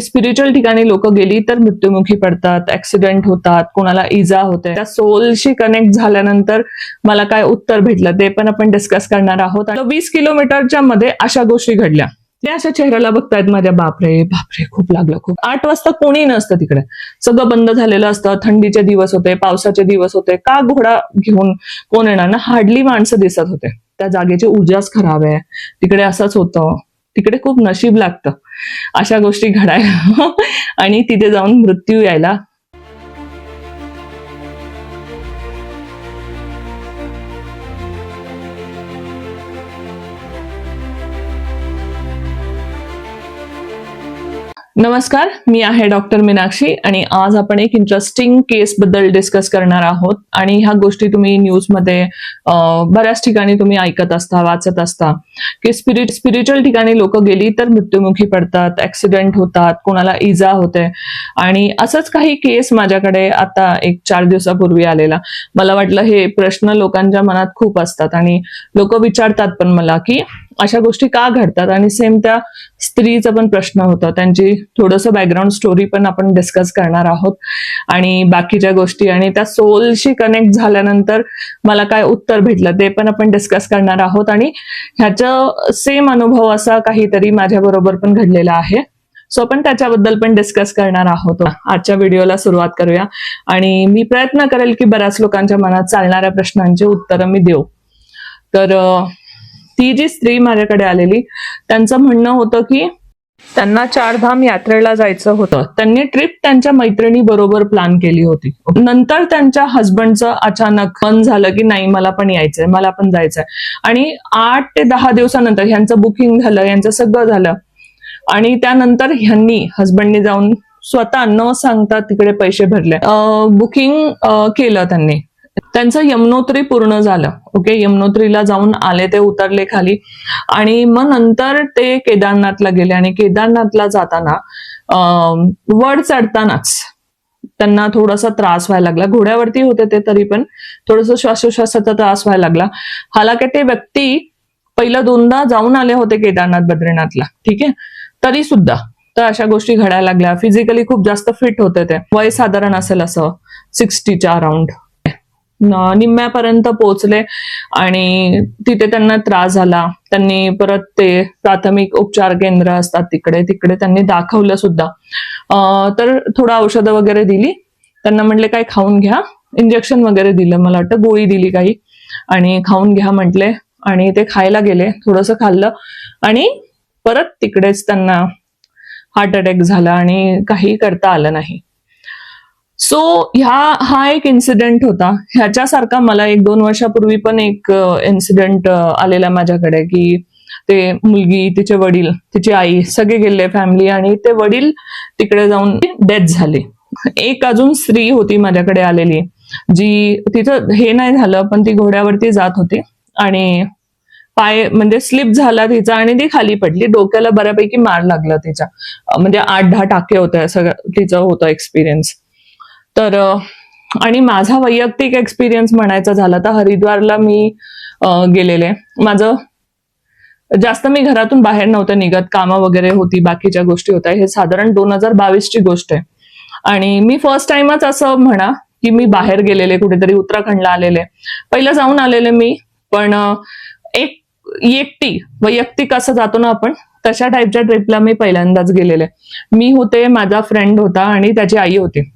Spiritual ठिकाणी लोक गेली तर मृत्युमुखी पडतात, ऍक्सिडेंट होतात, कोणाला इजा होते. त्या सोलशी कनेक्ट झाल्यानंतर मला काय उत्तर भेटलं ते पण आपण डिस्कस करणार आहोत. 20 किलोमीटरच्या मध्ये अशा गोष्टी घडल्या. ते अशा चेहऱ्याला बघतायत माझ्या, बापरे बापरे खूप लागलं खूप. 8 वाजता कोणी नसतं तिकडे, सगळं बंद झालेलं असतं. थंडीचे दिवस होते, पावसाचे दिवस होते. का घोडा घेऊन कोण येणार ना, हार्डली माणसं दिसत होते. त्या जागेची ऊर्जाच खराब आहे तिकडे, असंच होतं. तिकडे खूप नशीब लागतं अशा गोष्टी घडायला आणि तिथे जाऊन मृत्यू यायला. नमस्कार, मी आहे डॉक्टर मीनाक्षी आणि आज आपण एक इंटरेस्टिंग केस बद्दल डिस्कस करणार आहोत. आणि ह्या गोष्टी तुम्ही न्यूजमध्ये बऱ्याच ठिकाणी तुम्ही ऐकत असता, वाचत असता की स्पिरिच्युअल ठिकाणी लोक गेली तर मृत्युमुखी पडतात, ऍक्सिडेंट होतात, कोणाला इजा होते. आणि असंच काही केस माझ्याकडे आता 1-4 दिवसापूर्वी आलेला. मला वाटलं हे प्रश्न लोकांच्या मनात खूप असतात आणि लोक विचारतात पण मला की अशा गोष्टी का घडतात. आणि सेम त्या स्त्रीचा पण प्रश्न होता, त्यांची थोडंसं बॅकग्राऊंड स्टोरी पण आपण डिस्कस करणार आहोत आणि बाकीच्या गोष्टी. आणि त्या सोलशी कनेक्ट झाल्यानंतर मला काय उत्तर भेटलं ते पण आपण डिस्कस करणार आहोत. आणि ह्याचं सेम अनुभव असा काहीतरी माझ्या बरोबर पण घडलेला आहे, सो आपण त्याच्याबद्दल पण डिस्कस करणार आहोत. आजच्या व्हिडिओला सुरुवात करूया आणि मी प्रयत्न करेल की बऱ्याच लोकांच्या मनात चालणाऱ्या प्रश्नांची उत्तरं मी देऊ. तर ती जी स्त्री माझ्याकडे आलेली, त्यांचं म्हणणं होतं की त्यांना 4 धाम यात्रेला जायचं होतं. त्यांनी ट्रिप त्यांच्या मैत्रिणी बरोबर प्लॅन केली होती. नंतर त्यांच्या हस्बंडचं अचानक मन झालं की नाही, मला पण यायचंय, मला पण जायचंय. आणि 8 ते 10 दिवसानंतर ह्यांचं बुकिंग झालं, यांचं सगळं झालं. आणि त्यानंतर ह्यांनी हस्बंडनी जाऊन स्वतः न सांगता तिकडे पैसे भरले, बुकिंग केलं त्यांनी. त्यांचं यमुनोत्री पूर्ण झालं. ओके, यमुनोत्रीला जाऊन आले, ते उतरले खाली आणि मग नंतर ते केदारनाथला गेले. आणि केदारनाथला जाताना वड चढतानाच त्यांना थोडासा त्रास व्हायला लागला. घोड्यावरती होते ते, तरी पण थोडंसं श्वासोश्वासाचा त्रास व्हायला लागला. हालाकी ते व्यक्ती पहिलं 2दा जाऊन आले होते केदारनाथ बद्रीनाथला, ठीक आहे, तरी सुद्धा तर अशा गोष्टी घडायला लागल्या. फिजिकली खूप जास्त फिट होते ते. वय साधारण असेल असं 60च्या अराउंड. निम्म्यापर्यंत पोहोचले आणि तिथे त्यांना त्रास झाला. त्यांनी परत ते प्राथमिक उपचार केंद्र असतात तिकडे त्यांनी दाखवलं सुद्धा. तर थोडं औषधं वगैरे दिली त्यांना, म्हटले काय खाऊन घ्या, इंजेक्शन वगैरे दिलं, मला वाटतं गोळी दिली काही, आणि खाऊन घ्या म्हटले. आणि ते खायला गेले, थोडंसं खाल्लं आणि परत तिकडेच त्यांना हार्ट अटॅक झाला आणि काही करता आलं नाही. सो हा एक इन्सिडेंट होता. ह्याच्यासारखा मला 1-2 वर्षापूर्वी पण एक इन्सिडेंट आलेला माझ्याकडे की ते मुलगी, तिचे वडील, तिची आई सगळे गेले फॅमिली आणि ते वडील तिकडे जाऊन डेथ झाली. एक अजून स्त्री होती माझ्याकडे आलेली, जी तिचं हे नाही झालं पण ती घोड्यावरती जात होती आणि पाय म्हणजे स्लिप झाला तिचा आणि ती खाली पडली. डोक्याला बऱ्यापैकी मार लागला तिच्या, म्हणजे 8-10 टाके होते, असं तिचं होतं एक्सपिरियन्स. तर आणि माझा वैयक्तिक एक्सपिरियन्स म्हणायचा झाला तर हरिद्वारला मी गेलेले. माझं जास्त मी घरातून बाहेर नव्हतं निघत, कामं वगैरे होती, बाकीच्या गोष्टी होत्या. हे साधारण 2022ची गोष्ट आहे. आणि मी फर्स्ट टाइमच असं म्हणा की मी बाहेर गेलेले, कुठेतरी उत्तराखंडला आलेले. पहिलं जाऊन आलेले मी, पण एकटी वैयक्तिक असं जातो ना आपण, तशा टाईपच्या ट्रिपला मी पहिल्यांदाच गेलेले. मी होते, माझा फ्रेंड होता आणि त्याची आई होती.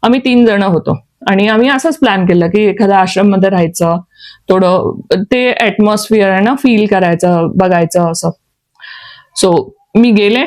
आम्ही 3 जण होतो आणि आम्ही असंच प्लॅन केलं की एखाद्या आश्रम मध्ये राहायचं, थोडं ते ऍटमॉस्फिअर आहे ना फील करायचं, बघायचं असं. सो मी गेले,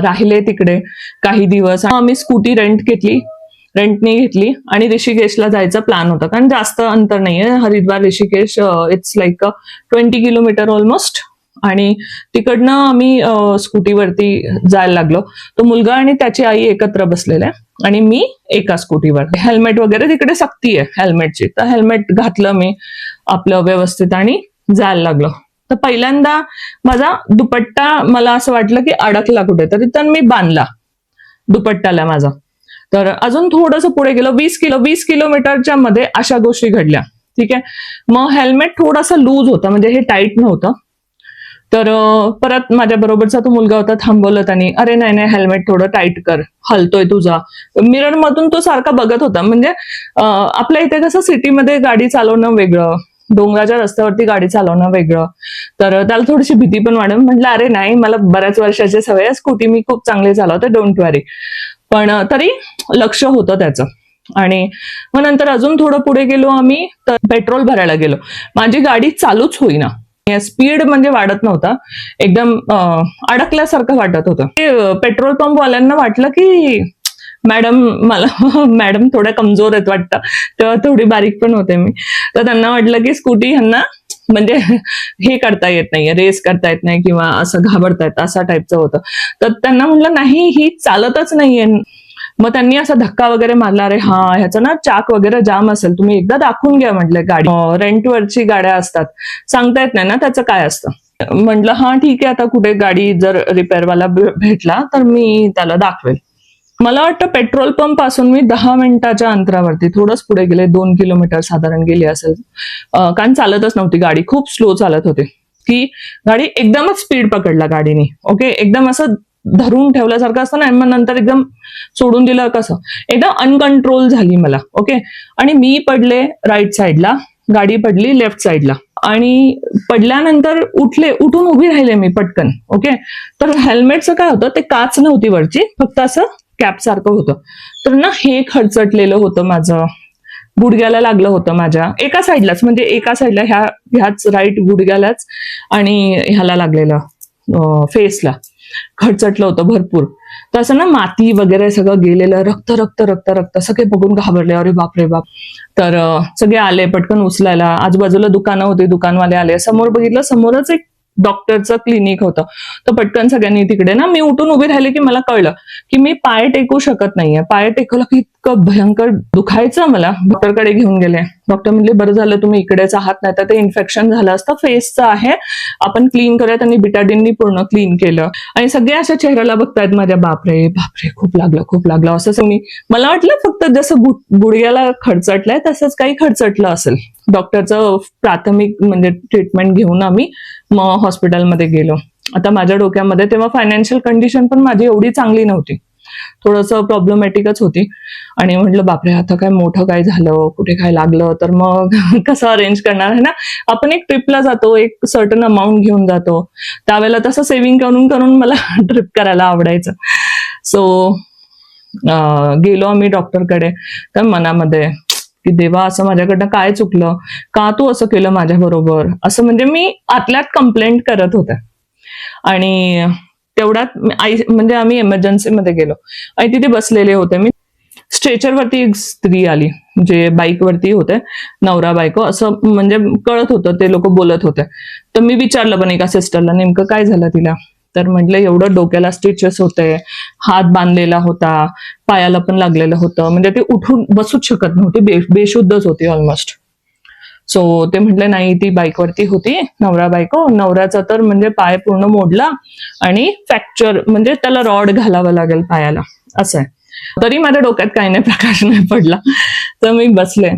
राहिले तिकडे काही दिवस. आम्ही स्कूटी रेंटने घेतली आणि ऋषिकेशला जायचा प्लॅन होता, कारण जास्त अंतर नाहीये Haridwar Rishikesh, it's like 20 kilometre almost. आणि तिकडनं आम्ही स्कूटीवरती जायला लागलो. तो मुलगा आणि त्याची आई एकत्र बसलेले आणि मी एका स्कूटीवर. हेल्मेट वगैरे तिकडे सक्ती आहे हेल्मेटची, तर हेल्मेट घातलं मी आपलं व्यवस्थित आणि जायला लागलो. तर पहिल्यांदा माझा दुपट्टा मला असं वाटलं की अडकला कुठेतरी, तर मी बांधला दुपट्ट्याला माझा. तर अजून थोडंसं पुढे गेलो, 20 किलोमीटरच्या मध्ये अशा गोष्टी घडल्या, ठीक आहे. मग हेल्मेट थोडासा लूज होता, म्हणजे हे टाईट नव्हतं. तर परत माझ्या बरोबरचा तो मुलगा होता, थांबवलं त्यांनी, अरे नाही नाही हेल्मेट थोडं टाईट कर, हलतोय तुझा. मिरर मधून तो सारखा बघत होता. म्हणजे आपल्या इथे कसं सिटीमध्ये गाडी चालवणं वेगळं, डोंगराच्या रस्त्यावरती गाडी चालवणं वेगळं. तर त्याला थोडीशी भीती पण वाढून म्हटलं, अरे नाही, मला बऱ्याच वर्षाची सवय आहे, स्कूटी मी खूप चांगली चालवते, डोंट वरी. पण तरी लक्ष होतं त्याचं. आणि मग नंतर अजून थोडं पुढे गेलो आम्ही, तर पेट्रोल भरायला गेलो. माझी गाडी चालूच होईना, स्पीड म्हणजे वाढत नव्हता, एकदम अडकल्यासारखं वाटत होतं. पेट्रोल पंप वाल्यांना वाटलं की मॅडम मला मॅडम थोड्या कमजोर आहेत वाटतं, तेव्हा थोडी बारीक पण होते मी. तर त्यांना वाटलं की स्कूटी ह्यांना म्हणजे हे करता येत नाहीये, रेस करता येत नाही किंवा असं घाबरतायत, असा टाईपचं होतं. तर त्यांना म्हटलं नाही, ही चालतच नाहीये. मग त्यांनी असा धक्का वगैरे मारला, अरे हा ह्याचं ना चाक वगैरे जाम असेल, तुम्ही एकदा दाखवून घ्या म्हटलं गाडी. रेंटवरची गाड्या असतात, सांगता येत नाही ना त्याचं काय असतं. म्हटलं हा ठीक आहे, आता कुठे गाडी जर रिपेअरवाला भेटला तर मी त्याला दाखवेल. मला वाटतं पेट्रोल पंप पासून मी 10 मिनिटाच्या अंतरावरती थोडंच पुढे गेले, 2 किलोमीटर साधारण गेली असेल, कारण चालतच नव्हती गाडी, खूप स्लो चालत होते. की गाडी एकदमच स्पीड पकडला गाडीने, ओके, एकदम असं धरून ठेवल्यासारखं असतं ना, मग नंतर एकदम सोडून दिलं कसं, एकदम अनकंट्रोल झाली मला, ओके. आणि मी पडले राईट साईडला, गाडी पडली लेफ्ट साईडला. आणि पडल्यानंतर उठून उभी राहिले मी पटकन, ओके. तर हेल्मेटचं काय होतं, ते काच नव्हती वरची, फक्त असं कॅप सारखं होतं. तर ना हे खरचटलेलं होतं माझं, गुडघ्याला लागलं होतं माझ्या एका साईडलाच, म्हणजे एका साईडला ह्याच राईट गुडघ्यालाच आणि ह्याला लागलेलं फेसला खरचटलं होतं भरपूर. तर असं ना माती वगैरे सगळं गेलेलं, रक्त रक्त रक्त रक्त, सगळे बघून घाबरले, अरे बाप रे बाप. तर सगळे आले पटकन उचलायला, आजूबाजूला दुकानं होती, दुकानवाले आले, समोर बघितलं समोरच एक डॉक्टरचं क्लिनिक होतं. तर पटकन सगळ्यांनी तिकडे ना, मी उठून उभी राहिले की मला कळलं की मी पाय टेकू शकत नाहीये. पाय टेकलं की इतकं भयंकर दुखायचं मला. डॉक्टरकडे घेऊन गेले. डॉक्टर म्हणले बरं झालं तुम्ही इकडेच आहात, नाही तर ते इन्फेक्शन झालं असतं, फेसचं आहे, आपण क्लीन करूया. त्यांनी बिटाडीननी पूर्ण क्लीन केलं आणि सगळे अशा चेहऱ्याला बघतायत माझ्या, बापरे बापरे खूप लागलं असं. मी मला वाटलं फक्त जसं गुडघ्याला खरचटलंय तसंच काही खरचटलं असेल. डॉक्टरचं प्राथमिक म्हणजे ट्रीटमेंट घेऊन आम्ही मग हॉस्पिटलमध्ये गेलो. आता माझ्या डोक्यामध्ये तेव्हा फायनान्शियल कंडिशन पण माझी एवढी चांगली नव्हती, थोडंसं प्रॉब्लेमॅटिकच होती. आणि म्हटलं बापरे आता काय मोठं काय झालं, कुठे काय लागलं तर मग कसं अरेंज करणार आहे ना. आपण एक ट्रिपला जातो, एक सर्टन अमाऊंट घेऊन जातो, त्यावेळेला तसं सेव्हिंग करून करून मला ट्रिप करायला आवडायचं. सो गेलो आम्ही डॉक्टरकडे. तर मनामध्ये की देवा असं माझ्याकडनं काय चुकलं, का तू असं केलं माझ्या बरोबर, असं म्हणजे मी आतल्यात कंप्लेंट करत होते. आणि तेवढ्यात म्हणजे आम्ही इमर्जन्सीमध्ये गेलो आणि तिथे बसलेले होते. मी स्ट्रेचरवरती एक स्त्री आली, जे बाईकवरती होते, नवरा बायको असं म्हणजे कळत होतं, ते लोक बोलत होते. तर मी विचारलं पण एका सिस्टरला नेमकं काय झालं तिला. तर म्हटलं एवढं डोक्याला स्टिचेस होते, हात बांधलेला होता, पायाला पण लागलेलं होतं, म्हणजे ते उठून बसूच शकत नव्हती, बेशुद्धच होती ऑलमोस्ट. सो ते म्हटले नाही, ती बाईकवरती होती, नवरा बायको. नवऱ्याचा तर म्हणजे पाय पूर्ण मोडला आणि फ्रॅक्चर, म्हणजे त्याला रॉड घालावं लागेल पायाला, असं आहे. तरी माझ्या डोक्यात काही नाही, प्रकाश नाही पडला. तर मी बसले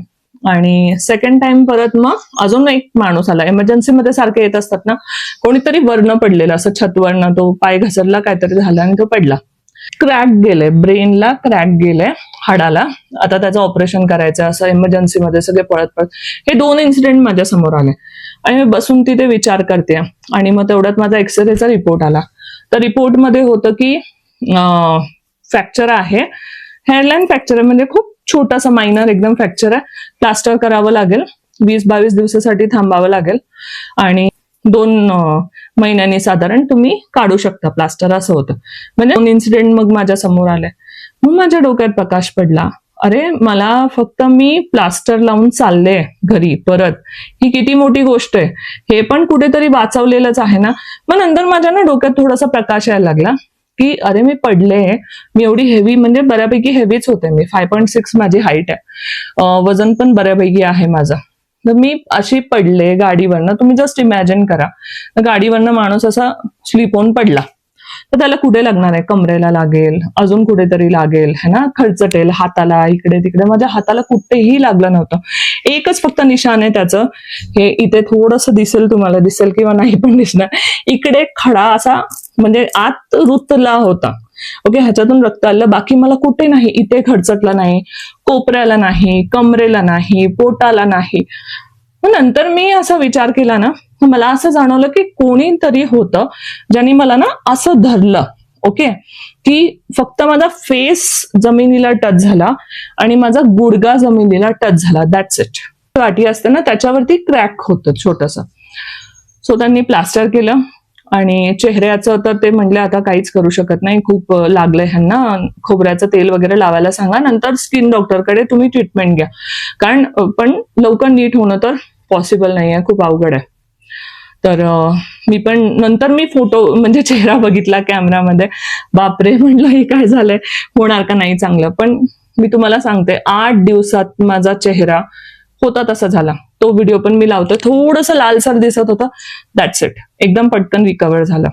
आणि सेकंड टाइम परत मग अजून एक माणूस आला. इमर्जन्सीमध्ये सारखे येत असतात ना, कोणीतरी वरनं पडलेलं, असं छतवरनं, तो पाय घसरला, काहीतरी झालं आणि तो पडला. क्रॅक गेले, ब्रेनला क्रॅक गेले, हाडाला. आता त्याचं ऑपरेशन करायचं, असं इमर्जन्सीमध्ये सगळे पळत पळत. हे 2 इन्सिडेंट माझ्या समोर आले आणि मी बसून तिथे विचार करते. आणि मग तेवढ्यात माझा एक्सरेचा रिपोर्ट आला. तर रिपोर्टमध्ये होतं की फ्रॅक्चर आहे, हेअरलाईन फ्रॅक्चर आहे, म्हणजे खूप छोटासा मायनर एकदम फ्रॅक्चर आहे. प्लास्टर करावं लागेल, 20-22 दिवसासाठी थांबावं लागेल आणि 2 महिन्यांनी साधारण तुम्ही काढू शकता प्लास्टर, असं होतं. म्हणजे 2 इन्सिडेंट मग माझ्या समोर आले. मग माझ्या डोक्यात प्रकाश पडला, अरे मला फक्त मी प्लास्टर लावून चालले घरी परत, ही किती मोठी गोष्ट आहे, हे पण कुठेतरी वाचवलेलंच आहे ना. मग नंतर माझ्या ना डोक्यात थोडासा प्रकाश यायला लागला की अरे मी पडले, मी एवढी हेवी, म्हणजे बऱ्यापैकी हेवीच होते मी, 5.6 माझी हाईट आहे, वजन पण बऱ्यापैकी आहे माझं. तर मी अशी पडले गाडीवरनं, तुम्ही जस्ट इमॅजिन करा, गाडीवरनं माणूस असा स्लिप होऊन पडला. तर त्याला कुठे लागणार आहे? कमरेला लागेल, अजून कुठेतरी लागेल, है ना, खरचटेल हाताला, इकडे तिकडे. माझ्या हाताला कुठेही लागलं नव्हतं. एकच फक्त निशाण आहे त्याचं, हे इथे थोडंसं दिसेल तुम्हाला, दिसेल किंवा नाही पण दिसणार, इकडे खडा असा म्हणजे आत रुतला होता. ओके, ह्याच्यातून रक्त आलं. बाकी मला कुठे नाही, इथे खरचटलं नाही, कोपऱ्याला नाही, कमरेला नाही, पोटाला नाही. मग नंतर मी असा विचार केला ना, मला असं जाणवलं की कोणीतरी होतं ज्यांनी मला ना असं धरलं. ओके, की फक्त माझा फेस जमिनीला टच झाला आणि माझा गुडगा जमिनीला टच झाला, दॅट्स इट. वाटी असते ना त्याच्यावरती क्रॅक होतं छोटंसं. सो त्यांनी प्लास्टर केलं आणि चेहऱ्याचं तर ते म्हणले आता काहीच करू शकत नाही, खूप लागलंय ह्यांना, खोबऱ्याचं तेल वगैरे लावायला सांगा, नंतर स्किन डॉक्टरकडे तुम्ही ट्रीटमेंट घ्या, कारण पण लवकर नीट होणं तर पॉसिबल नाही आहे, खूप अवघड आहे. तर मी पण नंतर मी फोटो म्हणजे चेहरा बघितला कॅमेरामध्ये, बापरे म्हणलं हे काय झालंय, होणार का नाही चांगलं. पण मी तुम्हाला सांगते 8 दिवसात माझा चेहरा होता तसा झाला. तो व्हिडिओ पण मी लावतो, थोडंसं लालसर दिसत होतं, दॅट्स इट, एकदम पटकन रिकवर झालं.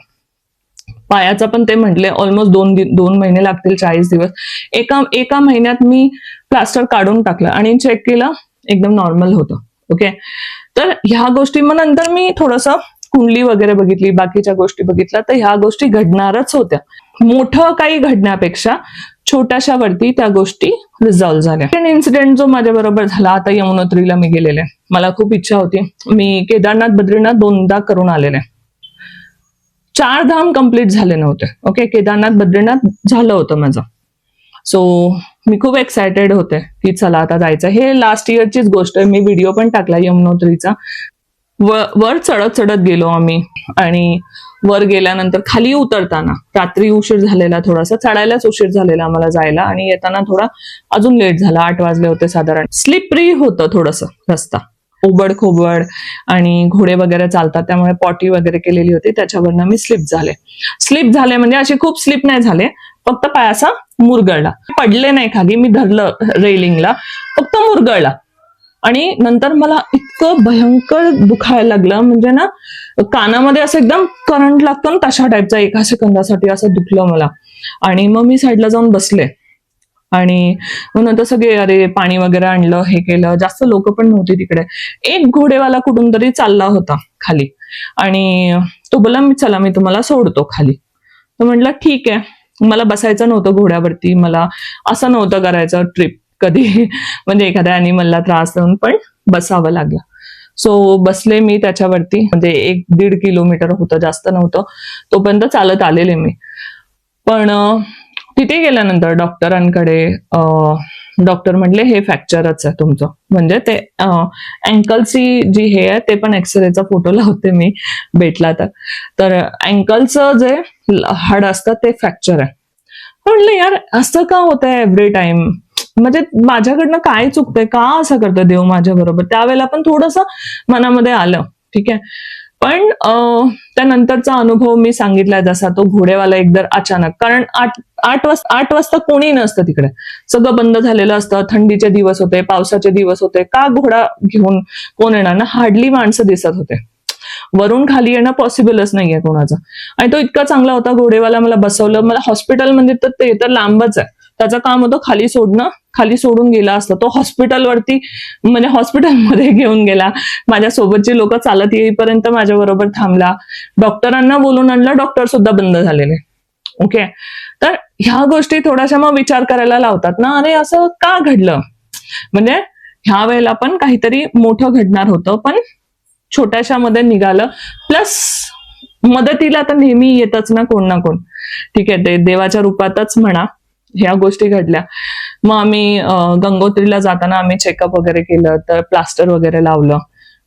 पायाचा पण ते म्हटले ऑलमोस्ट 2 महिने लागतील, 40 दिवस. एका महिन्यात मी प्लास्टर काढून टाकलं आणि चेक केलं, एकदम नॉर्मल होतं. ओके, तर ह्या गोष्टी मग नंतर मी थोडंसं कुंडली वगैरे बघितली, बाकीच्या गोष्टी बघितल्या, तर ह्या गोष्टी घडणारच होत्या. मोठं काही घडण्यापेक्षा छोट्याशा वरती त्या गोष्टी रिझॉल्व्ह झाल्या. इन्सिडेंट जो माझ्या बरोबर झाला, आता यमुनोत्रीला मी गेलेले, मला खूप इच्छा होती, मी केदारनाथ बद्रीनाथ 2दा करून आलेले, 4 धाम कम्प्लीट झाले नव्हते. ओके, केदारनाथ बद्रीनाथ झालं होतं माझं. सो मी खूप एक्सायटेड होते की चला आता जायचं. हे लास्ट इयरचीच गोष्ट आहे, मी व्हिडिओ पण टाकला यमुनोत्रीचा. वर चढत चढत गेलो आम्ही आणि वर गेल्यानंतर खाली उतरताना रात्री उशीर झालेला, थोडासा चढायलाच उशीर झालेला आम्हाला जायला, आणि येताना थोडा अजून लेट झाला, 8 वाजले होते साधारण. स्लिपरी होतं थोडंसं रस्ता, ओबड खोबड, आणि घोडे वगैरे चालतात त्यामुळे पॉटी वगैरे केलेली होती, त्याच्यावरनं मी स्लिप झाले म्हणजे असे खूप स्लिप नाही झाले, फक्त पाय असा मुरगळला, पडले नाही खाली, मी धरलं रेलिंगला, फक्त मुरगळला. आणि नंतर मला इतकं भयंकर दुखायला लागलं, म्हणजे ना कानामध्ये असं एकदम करंट लागतो ना तशा टाईपचा, एका सेकंदासाठी असं दुखलं मला. आणि मग मी साईडला जाऊन बसले आणि मग नंतर सगळे अरे पाणी वगैरे आणलं, हे केलं, जास्त लोक पण नव्हती तिकडे. एक घोडेवाला कुठून तरी चालला होता खाली आणि तो बोला चला मी तुम्हाला सोडतो खाली. तर म्हटलं ठीक आहे, मला बसायचं नव्हतं घोड्यावरती, मला असं नव्हतं करायचं ट्रिप कधी म्हणजे एखाद्या अॅनिमलला त्रास देऊन, पण बसावं लागलं. सो बसले मी त्याच्यावरती, म्हणजे 1-1.5 किलोमीटर होतं, जास्त नव्हतं, तोपर्यंत चालत आलेले मी. पण तिथे गेल्यानंतर डॉक्टरांकडे डॉक्टर म्हटले हे फ्रॅक्चरच आहे तुमचं, म्हणजे ते अँकलची जी हे आहे ते पण एक्सरेचा फोटो लावते मी भेटला तर अँकलचं जे हाड असतं ते फ्रॅक्चर आहे. म्हटलं यार असं का होतंय एव्हरी टाइम, म्हणजे माझ्याकडनं काय चुकतंय, का असं करतं देव माझ्या बरोबर. त्यावेळेला पण थोडंसं मनामध्ये आलं, ठीक आहे. पण त्यानंतरचा अनुभव मी सांगितलाय जसा, तो घोडेवाला एकदर अचानक, कारण 8 वाजता कोणी नसतं तिकडे, सगळं बंद झालेलं असतं, थंडीचे दिवस होते, पावसाचे दिवस होते, का घोडा घेऊन कोण येणार ना, हार्डली माणसं दिसत होते, वरून खाली येणं पॉसिबलच नाहीये कोणाचं. आणि तो इतका चांगला होता घोडेवाला, मला बसवलं, मला हॉस्पिटलमध्ये तर ते तर लांबच आहे, त्याचं काम होतं खाली सोडणं, खाली सोडून गेला असतं तो हॉस्पिटलवरती, म्हणजे हॉस्पिटलमध्ये घेऊन गेला, माझ्या सोबतची लोक चालत येईपर्यंत माझ्या बरोबर थांबला, डॉक्टरांना बोलून आणलं, डॉक्टर सुद्धा बंद झालेले. ओके, तर ह्या गोष्टी थोड्याशा मग विचार करायला लावतात ना, अरे असं का घडलं, म्हणजे ह्या वेळेला पण काहीतरी मोठं घडणार होतं, पण छोट्याशा मध्ये निघालं. प्लस मदतीला तर नेहमी येतच ना कोण ना कोण, ठीक आहे, ते देवाच्या रूपातच म्हणा, ह्या गोष्टी घडल्या. मग आम्ही गंगोत्रीला जाताना आम्ही चेकअप वगैरे केलं, तर प्लास्टर वगैरे लावलं,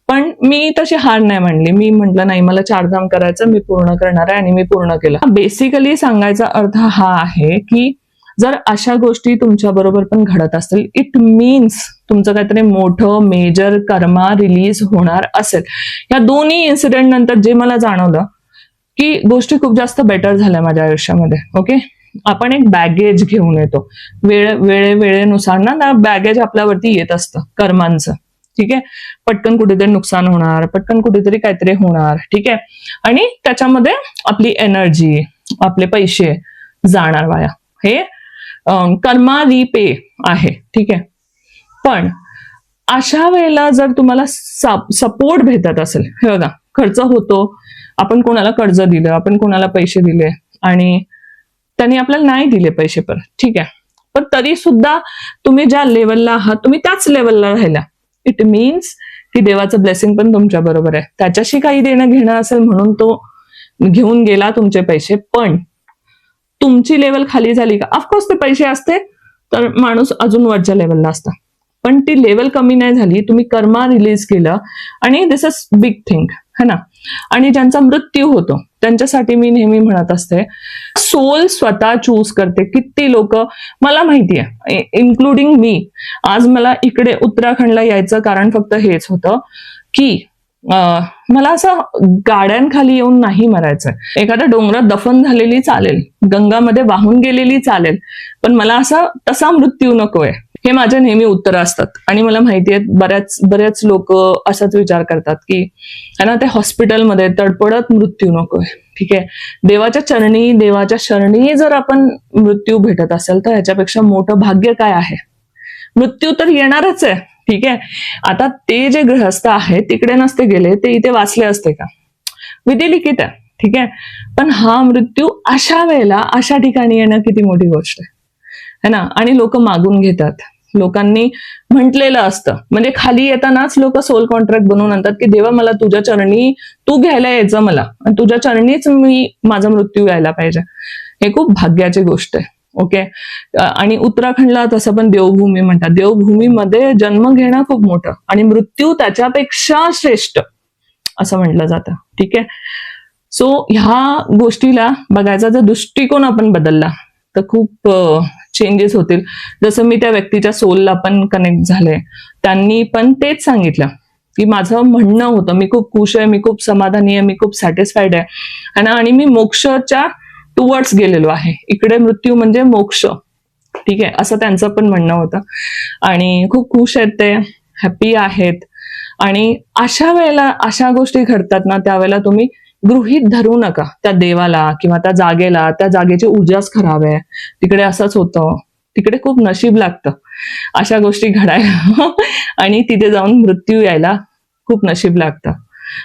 पण मी तशी हार नाही मानली. मी म्हटलं नाही, मला 4 धाम करायचं, मी पूर्ण करणार आहे, आणि मी पूर्ण केलं. बेसिकली सांगायचा अर्थ हा आहे की जर अशा गोष्टी तुमच्या बरोबर पण घडत असतील, इट मीन्स तुमचं काहीतरी मोठं मेजर कर्मा रिलीज होणार असेल. या दोन्ही इन्सिडेंट नंतर जे मला जाणवलं की गोष्टी खूप जास्त बेटर झाल्या माझ्या आयुष्यामध्ये. ओके, आपण एक बॅगेज घेऊन येतो, वेळेनुसार ना बॅगेज आपल्यावरती येत असतं कर्मांचं, ठीक आहे. पटकन कुठेतरी नुकसान होणार, पटकन कुठेतरी काहीतरी होणार, ठीक आहे. आणि त्याच्यामध्ये आपली एनर्जी, आपले पैसे जाणार वाया. हे कर्मा रिपे आहे, ठीक आहे. पण अशा वेळेला जर तुम्हाला सपोर्ट भेटत असेल, हे बघा खर्च होतो, आपण कोणाला कर्ज दिलं, आपण कोणाला पैसे दिले आणि त्यांनी आपल्याला नाही दिले पैसे परत, ठीक आहे, पण तरी सुद्धा तुम्ही ज्या लेवलला आहात तुम्ही त्याच लेवलला राहिला, इट मीन्स की देवाचं ब्लेसिंग पण तुमच्या बरोबर आहे. त्याच्याशी काही देणं घेणं असेल म्हणून तो घेऊन गेला तुमचे पैसे, पण तुमची लेवल खाली झाली का? ऑफकोर्स ते पैसे असते तर माणूस अजून वरच्या लेवलला असता, पण ती लेवल कमी नाही झाली, तुम्ही कर्मा रिलीज केलं आणि दिस इज बिग थिंग, है ना. आणि ज्यांचा मृत्यू होतो त्यांच्यासाठी मी नेहमी म्हणत असते, सोल स्वतः चूज करते. किती लोक मला माहिती आहे, इन्क्लुडिंग मी, आज मला इकडे उत्तराखंडला यायचं कारण फक्त हेच होतं की मला असं गाड्यांखाली येऊन नाही मरायचंय. एखाद्या डोंगरात दफन झालेली चालेल, गंगामध्ये वाहून गेलेली चालेल, पण मला असा तसा मृत्यू नकोय. हे माझे नेहमी उत्तर असतात आणि मला माहिती आहे बऱ्याच लोक असाच विचार करतात की ना ते हॉस्पिटलमध्ये तडपडत मृत्यू नकोय, ठीक आहे. देवाच्या शरणी जर आपण मृत्यू भेटत असेल तर ह्याच्यापेक्षा मोठं भाग्य काय आहे. मृत्यू तर येणारच आहे, ठीक आहे. आता ते जे गृहस्थ आहेत तिकडे नसते गेले, ते इथे वाचले असते का? विधी लिखित आहे, ठीक आहे. पण हा मृत्यू अशा वेळेला अशा ठिकाणी येणं किती मोठी गोष्ट आहे ना. आणि लोक मागून घेतात, लोकांनी म्हटलेलं असतं, म्हणजे खाली येतानाच लोक सोल कॉन्ट्रॅक्ट बनवून आणतात की देवा मला तुझ्या चरणी तू घ्यायला यायचं, मला तुझ्या चरणीच माझा मृत्यू यायला पाहिजे. हे खूप भाग्याची गोष्ट आहे, ओके. आणि उत्तराखंडला तसं पण देवभूमी म्हणतात. देवभूमीमध्ये जन्म घेणं खूप मोठं आणि मृत्यू त्याच्यापेक्षा श्रेष्ठ असं म्हटलं जातं, ठीक आहे. सो ह्या गोष्टीला बघायचा जर दृष्टिकोन आपण बदलला तर खूप चेंजेस होतील. जसं मी त्या व्यक्तीच्या सोलला पण कनेक्ट झाले, त्यांनी पण तेच सांगितलं की माझं म्हणणं होतं मी खूप खुश आहे, मी खूप समाधानी आहे, मी खूप सॅटिस्फाईड आहे आणि मी मोक्षच्या टुवर्ड्स गेलेलो आहे. इकडे मृत्यू म्हणजे मोक्ष, ठीक आहे, असं त्यांचं पण म्हणणं होतं. आणि खूप खुश आहेत ते, हॅपी आहेत. आणि अशा वेळेला अशा गोष्टी घडतात ना, त्यावेळेला तुम्ही गृहीत धरू नका त्या देवाला किंवा त्या जागेला, त्या जागेची ऊर्जाच खराब आहे, तिकडे असंच होतं, तिकडे खूप नशीब लागतं अशा गोष्टी घडायला आणि तिथे जाऊन मृत्यू यायला खूप नशीब लागतं,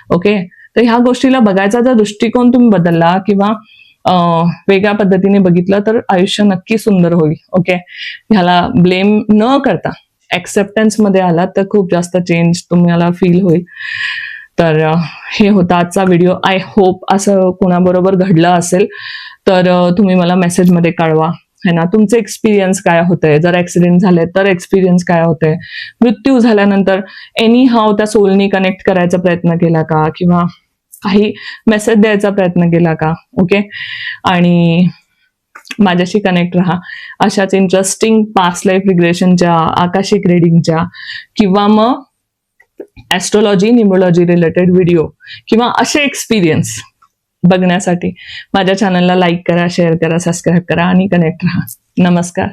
ओके. तर ह्या गोष्टीला बघायचा जर दृष्टिकोन तुम्ही बदलला किंवा वेगळ्या पद्धतीने बघितलं तर आयुष्य नक्की सुंदर होईल, ओके. ह्याला ब्लेम न करता ऍक्सेप्टन्स मध्ये आला तर खूप जास्त चेंज तुम्हाला फील होईल. तर हे होता आजचा व्हिडिओ. आय होप असं कोणाबरोबर घडलं असेल तर तुम्ही मला मेसेजमध्ये कळवा, है ना. तुमचे एक्सपिरियन्स काय होते, जर ऍक्सिडेंट झाले तर एक्सपिरियन्स काय होते, मृत्यू झाल्यानंतर एनी हाव त्या सोलनी कनेक्ट करायचा प्रयत्न केला का किंवा काही मेसेज द्यायचा प्रयत्न केला का, ओके. आणि माझ्याशी कनेक्ट राहा अशाच इंटरेस्टिंग पास्ट लाईफ रिग्रेशनच्या, आकाशिक रिडिंगच्या किंवा मग ऍस्ट्रोलॉजी न्यूमरोलॉजी रिलेटेड व्हिडिओ किंवा असे एक्सपिरियन्स बघण्यासाठी माझ्या चॅनलला लाईक करा, शेअर करा, सबस्क्राईब करा आणि कनेक्ट राहा. नमस्कार.